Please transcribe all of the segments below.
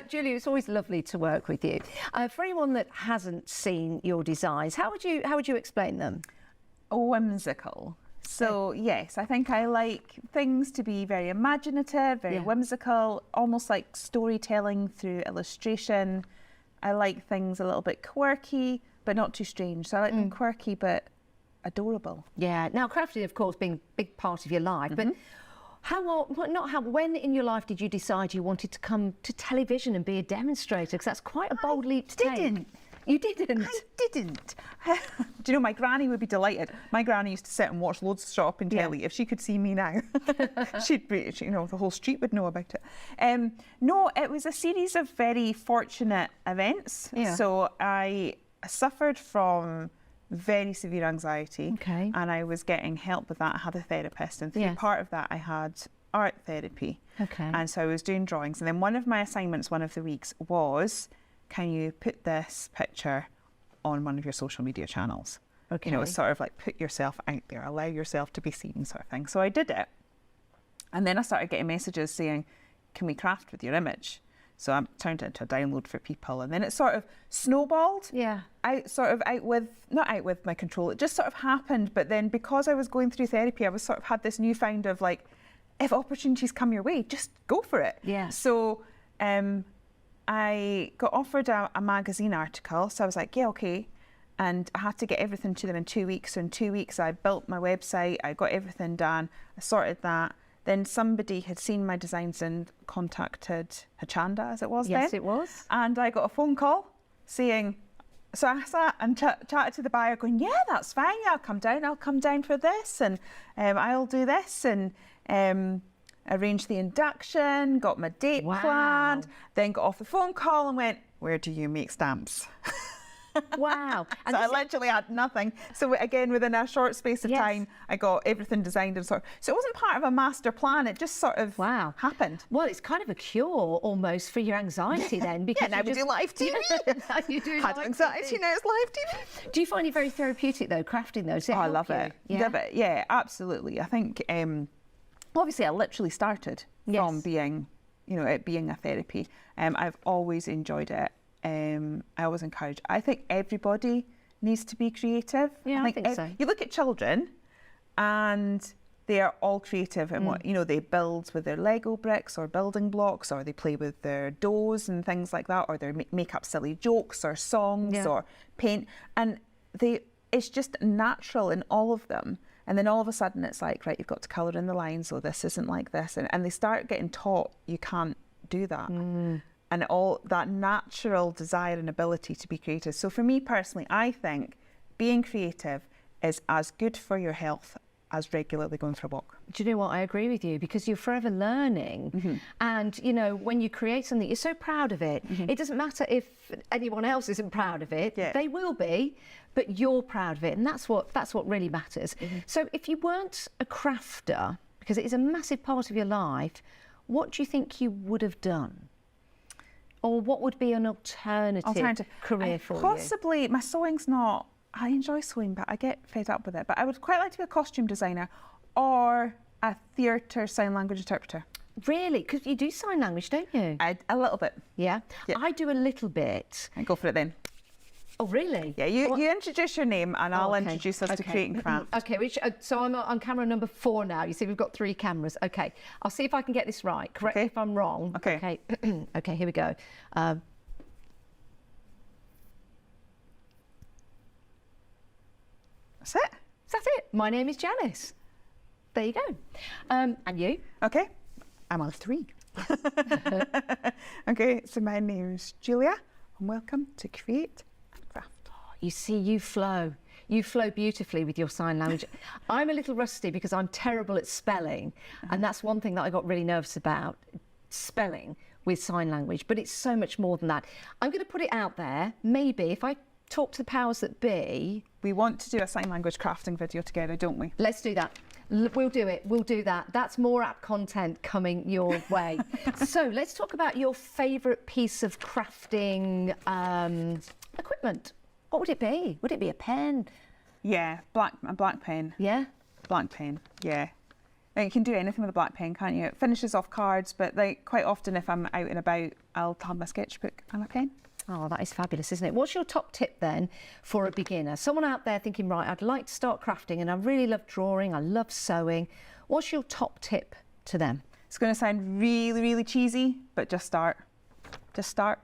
Julia, it's always lovely to work with you. For anyone that hasn't seen your designs, how would you explain them? Whimsical. So yes, I think I like things to be very imaginative, very whimsical, almost like storytelling through illustration. I like things a little bit quirky, but not too strange. So I like them quirky, but adorable. Yeah. Now, crafting, of course, being a big part of your life, but when in your life did you decide you wanted to come to television and be a demonstrator? Because that's quite a bold leap to take. You didn't? I didn't. Do you know, my granny would be delighted. My granny used to sit and watch loads of shopping telly. If she could see me now, she'd be, you know, the whole street would know about it. No, it was a series of very fortunate events. Yeah. So I suffered from very severe anxiety, and I was getting help with that. I had a therapist, and through part of that I had art therapy. And so I was doing drawings, and then one of my assignments one of the weeks was, can you put this picture on one of your social media channels? You know, it's sort of like put yourself out there, allow yourself to be seen, sort of thing. So I did it, and then I started getting messages saying, can we craft with your image? So I turned it into a download for people, and then it sort of snowballed. Not out with my control. It just sort of happened. But then because I was going through therapy, I was sort of had this newfound of like, if opportunities come your way, just go for it. So I got offered a magazine article. So I was like, yeah, okay. And I had to get everything to them in 2 weeks. So in 2 weeks, I built my website. I got everything done. I sorted that. Then somebody had seen my designs and contacted Hachanda, as it was then. Yes, it was. And I got a phone call saying, so I sat and chatted to the buyer going, yeah, that's fine. Yeah, I'll come down for this, and I'll do this, and arranged the induction, got my date planned, then got off the phone call and went, where do you make stamps? Wow. And so I literally had nothing. So again, within a short space of time, I got everything designed and sort of, so it wasn't part of a master plan, it just sort of happened. Well, it's kind of a cure almost for your anxiety then, because now we do live TV. You do had anxiety, now it's live TV. Do you find it very therapeutic though, crafting those? I love it. Yeah, absolutely. I think, obviously I literally started from being, you know, it being a therapy. I've always enjoyed it. I always encourage. I think everybody needs to be creative. Yeah, I think so. You look at children, and they are all creative in what, you know, they build with their Lego bricks or building blocks, or they play with their doughs and things like that, or they make up silly jokes or songs or paint, and it's just natural in all of them. And then all of a sudden it's like, right, you've got to colour in the lines, so this isn't like this, and they start getting taught you can't do that. And all that natural desire and ability to be creative. So for me personally, I think being creative is as good for your health as regularly going for a walk. Do you know what? I agree with you, because you're forever learning. And, you know, when you create something, you're so proud of it. It doesn't matter if anyone else isn't proud of it. They will be, but you're proud of it. And that's what really matters. So if you weren't a crafter, because it is a massive part of your life, what do you think you would have done? Or what would be an alternative career for you? Possibly, my sewing's not, I enjoy sewing, but I get fed up with it. But I would quite like to be a costume designer or a theatre sign language interpreter. Really? Because you do sign language, don't you? A little bit. Yeah? I do a little bit. And go for it then. Oh, really? Yeah, you introduce your name and I'll introduce us to Create and Craft. Okay, so I'm on camera number 4 now. You see, we've got 3 cameras. Okay, I'll see if I can get this right. Correct me if I'm wrong. Okay. Okay, here we go. That's it. That's it. My name is Janice. There you go. And you? Okay, I'm on 3. Okay, so my name's Julia and welcome to Create and Craft. You see, you flow. You flow beautifully with your sign language. I'm a little rusty because I'm terrible at spelling, and that's one thing that I got really nervous about, spelling with sign language, but it's so much more than that. I'm going to put it out there, maybe if I talk to the powers that be. We want to do a sign language crafting video together, don't we? Let's do that. We'll do it. We'll do that. That's more app content coming your way. So let's talk about your favourite piece of crafting equipment. What would it be? Would it be a pen? Yeah, a black pen. Yeah? Black pen, yeah. And you can do anything with a black pen, can't you? It finishes off cards, but like quite often if I'm out and about, I'll have my sketchbook and my pen. Oh, that is fabulous, isn't it? What's your top tip then for a beginner? Someone out there thinking, right, I'd like to start crafting and I really love drawing, I love sewing. What's your top tip to them? It's going to sound really, really cheesy, but just start. Just start.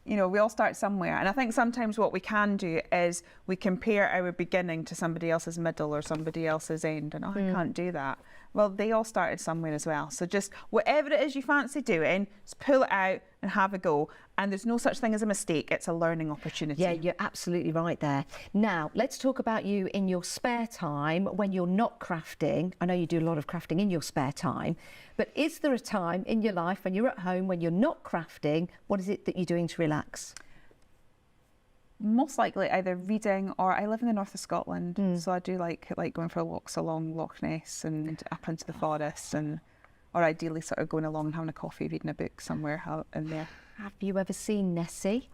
You know, we all start somewhere. And I think sometimes what we can do is we compare our beginning to somebody else's middle or somebody else's end. And, I can't do that. Well, they all started somewhere as well. So just whatever it is you fancy doing, just pull it out and have a go. And there's no such thing as a mistake. It's a learning opportunity. Yeah, you're absolutely right there. Now, let's talk about you in your spare time when you're not crafting. I know you do a lot of crafting in your spare time, but is there a time in your life when you're at home, when you're not crafting, what is it that you're doing to relax? Most likely either reading, or I live in the north of Scotland, so I do like going for walks along Loch Ness and up into the forest, and or ideally sort of going along and having a coffee, reading a book somewhere out in there. Have you ever seen Nessie?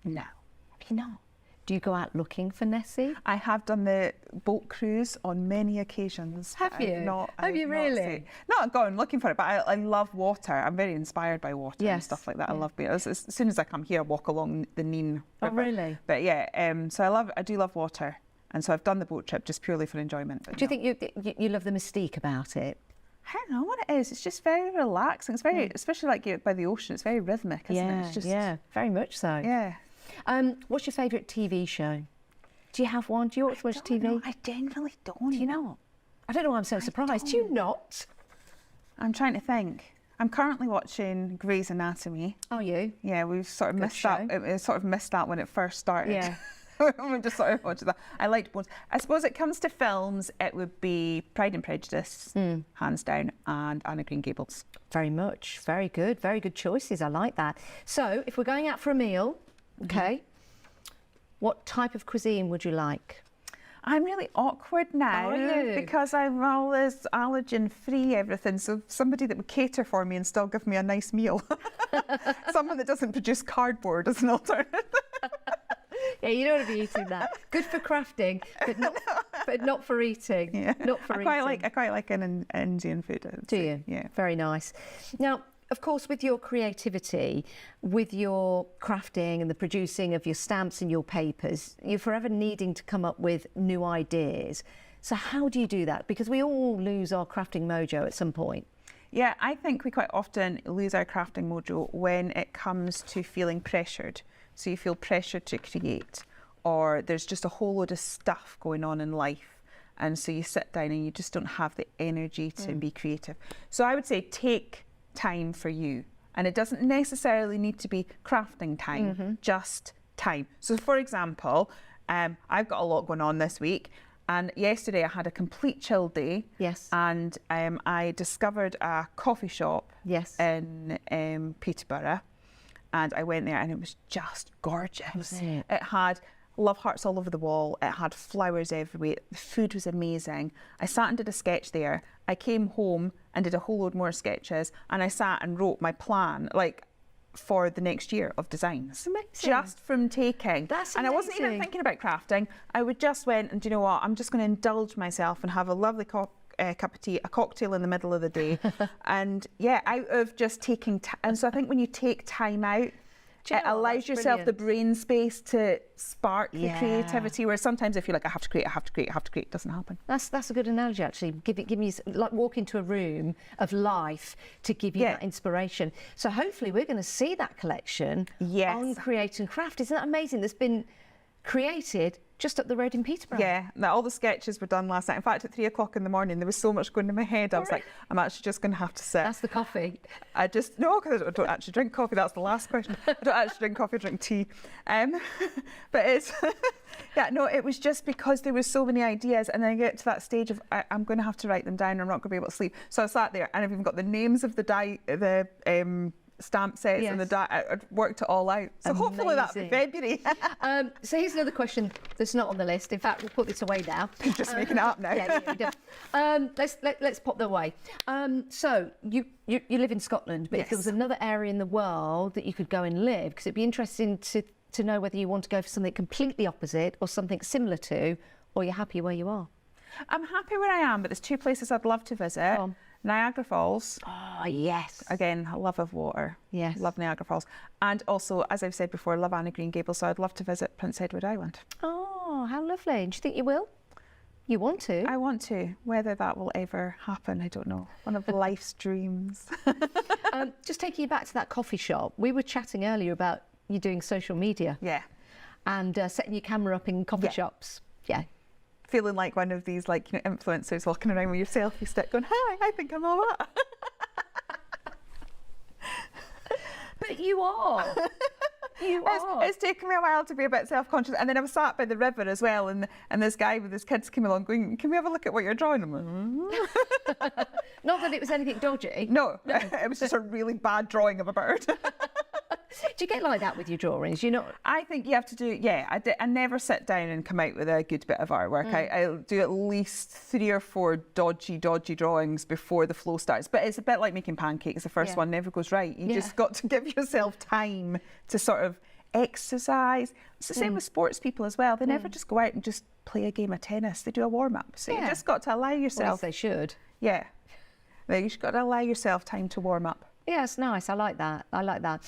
No. Have you not? Do you go out looking for Nessie? I have done the boat cruise on many occasions. Have you? Have you really? Not going looking for it, but I love water. I'm very inspired by water and stuff like that. I love being. As soon as I come here, I walk along the Nene River. Oh, really? But yeah, so I do love water, and so I've done the boat trip just purely for enjoyment. Do you think you love the mystique about it? I don't know what it is. It's just very relaxing. It's very, especially like by the ocean. It's very rhythmic, isn't it? It's just, yeah, very much so. Yeah. What's your favourite TV show? Do you have one? Do you watch TV? No, I generally don't. Do you not? I don't know why I'm so surprised. Do you not? I'm trying to think. I'm currently watching Grey's Anatomy. Are you? Yeah, we've sort of missed that. It sort of missed that when it first started. Yeah. We just sort of watched that. I liked both. I suppose it comes to films, it would be Pride and Prejudice, hands down, and Anne of Green Gables. Very much. Very good. Very good choices. I like that. So, if we're going out for a meal, okay, what type of cuisine would you like? I'm really awkward now because I'm always allergen-free everything. So somebody that would cater for me and still give me a nice meal. Someone that doesn't produce cardboard as an alternative. Yeah, you don't want to be eating that. Good for crafting, but not for eating. Yeah. Not for eating. I quite like an Indian food. Do you? Yeah. Very nice. Now, of course, with your creativity, with your crafting and the producing of your stamps and your papers, you're forever needing to come up with new ideas. So how do you do that? Because we all lose our crafting mojo at some point. Yeah, I think we quite often lose our crafting mojo when it comes to feeling pressured. So you feel pressured to create, or there's just a whole load of stuff going on in life. And so you sit down and you just don't have the energy to be creative. So I would say take time for you. And it doesn't necessarily need to be crafting time, just time. So for example, I've got a lot going on this week. And yesterday I had a complete chill day. Yes. And I discovered a coffee shop in Peterborough. And I went there and it was just gorgeous. Was it? It had love hearts all over the wall. It had flowers everywhere. The food was amazing. I sat and did a sketch there. I came home and did a whole load more sketches. And I sat and wrote my plan, like, for the next year of designs. Amazing. Just from taking. That's amazing. And I wasn't even thinking about crafting. I would just went and, do you know what, I'm just going to indulge myself and have a lovely cup of tea, a cocktail in the middle of the day. And yeah, out of just taking time. And so I think when you take time out, it allows yourself the brain space to spark the creativity, where sometimes if you're like, I have to create, it doesn't happen. That's a good analogy, actually. Give me like walk into a room of life to give you that inspiration. So hopefully we're going to see that collection on Create and Craft. Isn't that amazing? That's been created just up the road in Peterborough. Yeah, all the sketches were done last night. In fact, at 3 o'clock in the morning, there was so much going in my head. I was like, I'm actually just going to have to sit. That's the coffee. No, because I don't actually drink coffee. That's the last question. I don't actually drink coffee, I drink tea. But it's, it was just because there were so many ideas, and then I get to that stage of, I'm going to have to write them down. I'm not going to be able to sleep. So I sat there, and I've even got the names of the stamp sets and I worked it all out. So hopefully that'll be February. So here's another question that's not on the list. In fact, we'll put this away now. Just making it up now. Let's pop that away. So you live in Scotland, but if there was another area in the world that you could go and live, because it'd be interesting to know whether you want to go for something completely opposite or something similar to, or you're happy where you are. I'm happy where I am, but there's 2 places I'd love to visit. Niagara Falls. Oh, yes. Again, love of water. Yes. Love Niagara Falls. And also, as I've said before, love Anne of Green Gables, so I'd love to visit Prince Edward Island. Oh, how lovely. Do you think you will? You want to? I want to. Whether that will ever happen, I don't know. One of life's dreams. Just taking you back to that coffee shop, we were chatting earlier about you doing social media. Yeah. And setting your camera up in coffee shops. Yeah. Feeling like one of these influencers walking around with your selfie stick going, hi, I think I'm all that. But you are. You are. It's taken me a while to be a bit self-conscious. And then I was sat by the river as well, and this guy with his kids came along going, can we have a look at what you're drawing? I'm like, Not that it was anything dodgy. No, it was just a really bad drawing of a bird. Do you get like that with your drawings? You know, I think you have to do. I never sit down and come out with a good bit of artwork. I'll do at least 3 or 4 dodgy drawings before the flow starts. But it's a bit like making pancakes. The first one never goes right. You just got to give yourself time to sort of exercise. It's the same with sports people as well. They never just go out and just play a game of tennis. They do a warm up. So you just got to allow yourself. Well, they should. Yeah, you've got to allow yourself time to warm up. Yeah, it's nice. I like that. I like that.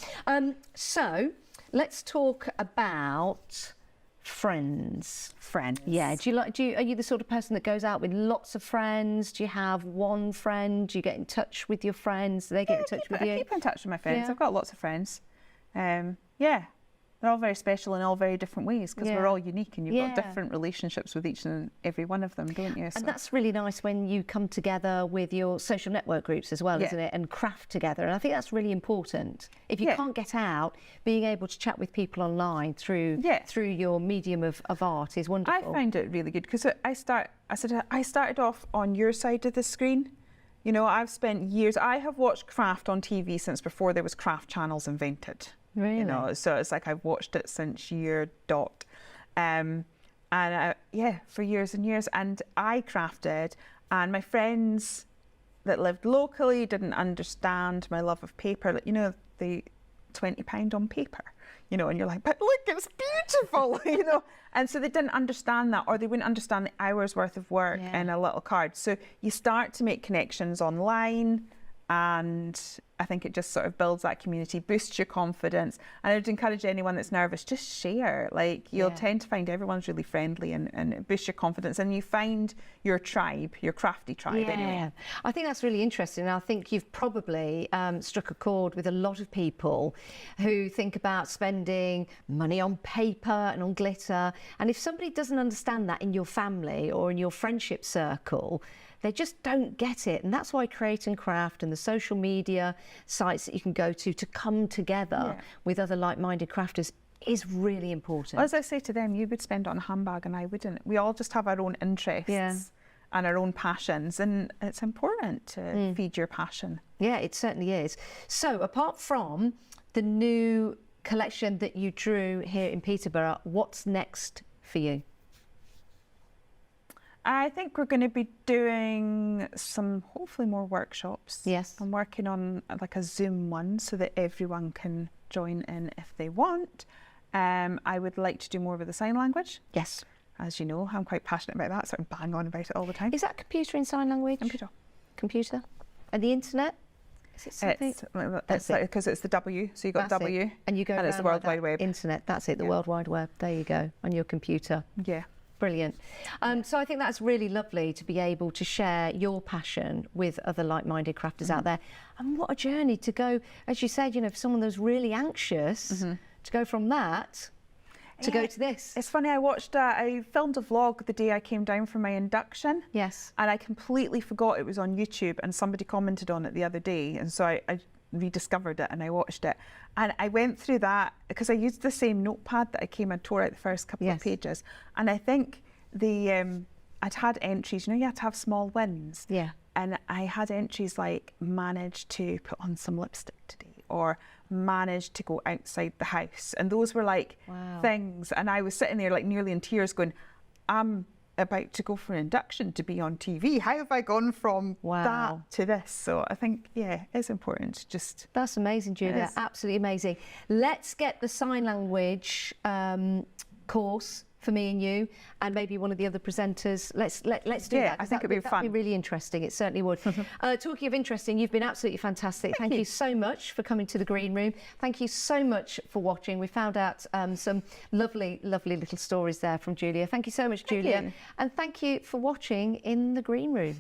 So let's talk about friends. Friends. Yeah. Are you the sort of person that goes out with lots of friends? Do you have one friend? Do you get in touch with your friends? Do they get in touch with you? I keep in touch with my friends. Yeah. I've got lots of friends. They're all very special in all very different ways because we're all unique and you've got different relationships with each and every one of them, don't you? And that's really nice when you come together with your social network groups as well, isn't it? And craft together. And I think that's really important. If you can't get out, being able to chat with people online through your medium of art is wonderful. I find it really good because I started off on your side of the screen. You know, I've spent years, I have watched craft on TV since before there was craft channels invented. Really? You know, so it's like I've watched it since year dot. For years and years. And I crafted, and my friends that lived locally didn't understand my love of paper. Like, you know, the £20 on paper, you know, and you're like, but look, it's beautiful, you know. And so they didn't understand that, or they wouldn't understand the hours worth of work in a little card. So you start to make connections online, and I think it just sort of builds that community, boosts your confidence. And I'd encourage anyone that's nervous, just share. Like, you'll tend to find everyone's really friendly and it boosts your confidence. And you find your tribe, your crafty tribe anyway. I think that's really interesting. I think you've probably struck a chord with a lot of people who think about spending money on paper and on glitter. And if somebody doesn't understand that in your family or in your friendship circle, they just don't get it. And that's why Create and Craft and the social media sites that you can go to come together with other like-minded crafters is really important. Well, as I say to them, you would spend it on a handbag and I wouldn't. We all just have our own interests and our own passions, and it's important to feed your passion. Yeah, it certainly is. So apart from the new collection that you drew here in Peterborough, what's next for you? I think we're going to be doing some, hopefully, more workshops. Yes. I'm working on like a Zoom one so that everyone can join in if they want. I would like to do more with the sign language. Yes. As you know, I'm quite passionate about that, so I bang on about it all the time. Is that computer in sign language? Computer. And the internet? Is it something? It's because it's the W, so you got That's W. It. And you go and it's the World Wide Web. Internet, that's it, the World Wide Web. There you go, on your computer. Yeah. Brilliant. So I think that's really lovely to be able to share your passion with other like-minded crafters out there. And what a journey to go, as you said, you know, for someone that's really anxious, to go from that to go to this. It's funny, I filmed a vlog the day I came down for my induction. Yes. And I completely forgot it was on YouTube, and somebody commented on it the other day. And so I rediscovered it and I watched it. And I went through that because I used the same notepad that I came and tore out the first couple of pages. And I think I'd had entries, you know, you had to have small wins. Yeah. And I had entries like managed to put on some lipstick today, or managed to go outside the house. And those were like things. And I was sitting there like nearly in tears going, I'm about to go for an induction to be on TV. How have I gone from that to this? So I think, it's important. Just That's amazing, Julia. Absolutely amazing. Let's get the sign language course for me and you, and maybe one of the other presenters. Let's do that. Yeah, I think it'd be fun. That'd be really interesting. It certainly would. Talking of interesting, you've been absolutely fantastic. Thank you so much for coming to the green room. Thank you so much for watching. We found out some lovely, lovely little stories there from Julia. Thank you so much, Julia. you. And thank you for watching in the green room.